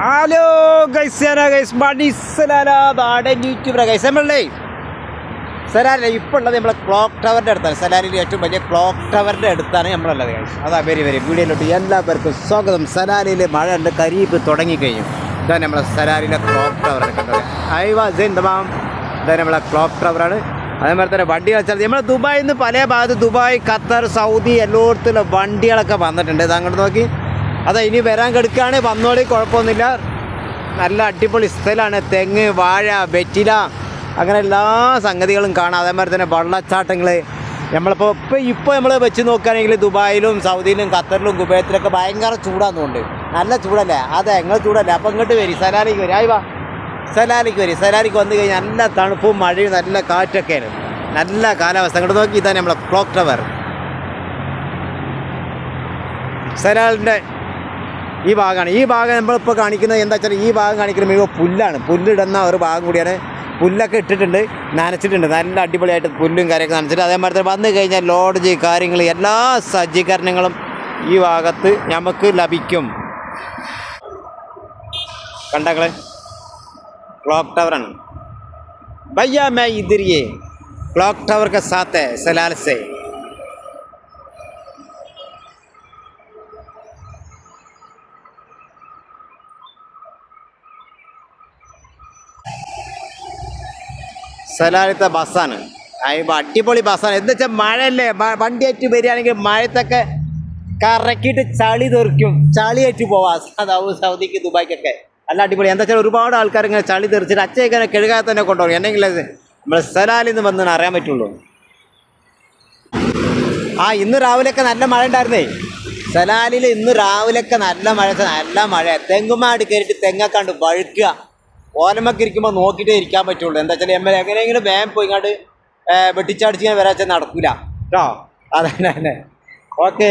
Hello guys നാടൻ YouTuber guys നമ്മളേ Salalah ഇപ്പോൾ ഉള്ളത് നമ്മളെ ക്ലോക്ക് ടവറിൻ്റെ അടുത്താണ്. സലാലിൻ്റെ ഏറ്റവും വലിയ ക്ലോക്ക് ടവറിൻ്റെ അടുത്താണ് നമ്മളുള്ളത് ഗൈസ്. അതാ വെരി വീഡിയോയിലോട്ട് എല്ലാവർക്കും സ്വാഗതം. സലാലിൽ മഴ ഉണ്ട്, കരീപ്പ് തുടങ്ങിക്കഴിഞ്ഞു. ഇതാണ് നമ്മളെ സലാലിലെ ക്ലോക്ക് ടവർ കണ്ടത്. ഇതാണ് നമ്മളെ ക്ലോക്ക് ടവറാണ്. അതേപോലെ തന്നെ വണ്ടി വെച്ചാൽ നമ്മൾ ദുബായിൽ നിന്ന് പല ഭാഗത്ത് ദുബായ്, ഖത്തർ, സൗദി എല്ലായിടത്തുള്ള വണ്ടികളൊക്കെ വന്നിട്ടുണ്ട്. ഇത് അങ്ങോട്ട് നോക്കി, അതാ ഇനി വരാൻ കിടക്കുകയാണ്. വന്നോളി, കുഴപ്പമൊന്നുമില്ല. നല്ല അടിപൊളി സ്ഥലമാണ്. തെങ്ങ്, വാഴ, വെറ്റില, അങ്ങനെ എല്ലാ സംഗതികളും കാണാം. അതേമാതിരി തന്നെ വെള്ളച്ചാട്ടങ്ങൾ. ഇപ്പോൾ നമ്മൾ വെച്ച് നോക്കുകയാണെങ്കിൽ ദുബായിലും സൗദിയിലും ഖത്തറിലും കുവൈത്തിലൊക്കെ ഭയങ്കര ചൂടാകുന്നുണ്ട്. നല്ല ചൂടല്ലേ? അതെ, നിങ്ങൾ ചൂടല്ലേ? അപ്പോൾ ഇങ്ങോട്ട് വരി, സലാലിക്ക് വരി. ആയി വാ, സലാലിക്ക് വരി. സലാലിക്ക് വന്നു കഴിഞ്ഞാൽ നല്ല തണുപ്പും മഴയും നല്ല കാറ്റൊക്കെയാണ്. നല്ല കാലാവസ്ഥ. അങ്ങോട്ട് നോക്കി, ഇതാണ് നമ്മളെ ക്ലോക്ക് ടവർ. സലാലിൻ്റെ ഈ ഭാഗമാണ്. ഈ ഭാഗം നമ്മളിപ്പോൾ കാണിക്കുന്നത് എന്താ വെച്ചാൽ, ഈ ഭാഗം കാണിക്കുന്നത് മുഴുവൻ പുല്ലാണ്. പുല്ലിടുന്ന ഒരു ഭാഗം കൂടിയാണ്. പുല്ലൊക്കെ ഇട്ടിട്ടുണ്ട്, നനച്ചിട്ടുണ്ട്. നല്ല അടിപൊളിയായിട്ട് പുല്ലും കാര്യമൊക്കെ നനച്ചിട്ട്. അതേമാതിരി വന്നു കഴിഞ്ഞാൽ ലോഡ്ജ് കാര്യങ്ങൾ എല്ലാ സജ്ജീകരണങ്ങളും ഈ ഭാഗത്ത് നമുക്ക് ലഭിക്കും. കണ്ടങ്ങള് क्लॉक टावर भैया, मैं इधर ये क्लॉक टावर के साथ है सलाल से. സലാലത്തെ ബസ്സാണ്. അടിപൊളി ബസ്സാണ്. എന്താ വെച്ചാൽ മഴയല്ലേ, വണ്ടിയായിട്ട് വരികയാണെങ്കിൽ മഴത്തൊക്കെ കറക്കിയിട്ട് ചളി തെറിക്കും. ചളിയായിട്ട് പോവാം സൗദിക്ക് ദുബായ്ക്കൊക്കെ. നല്ല അടിപൊളി. എന്താ വെച്ചാൽ ഒരുപാട് ആൾക്കാർ ഇങ്ങനെ ചളി തെറിച്ചിട്ട് അച്ഛനെ കഴുകാതെ തന്നെ കൊണ്ടുപോകും. എന്നെങ്കിൽ നമ്മൾ സലാലിൽ നിന്ന് വന്ന് അറിയാൻ പറ്റുള്ളൂ. ഇന്ന് രാവിലെയൊക്കെ നല്ല മഴ ഉണ്ടായിരുന്നേ. സലാലിൽ ഇന്ന് രാവിലെയൊക്കെ നല്ല മഴ. തെങ്ങുമാട് കയറിയിട്ട് തെങ്ങക്കാണ്ട് വഴുക്കുക. ഓലമൊക്കെ ഇരിക്കുമ്പോൾ നോക്കിയിട്ടേ ഇരിക്കാൻ പറ്റുള്ളൂ. എന്താ വെച്ചാൽ എങ്ങനെയെങ്കിലും വേഗം പോയി ഇങ്ങോട്ട് വെട്ടിച്ചടിച്ച് ഇങ്ങനെ വരാച്ചാൽ നടക്കില്ല കേട്ടോ. അതന്നെ. ഓക്കെ.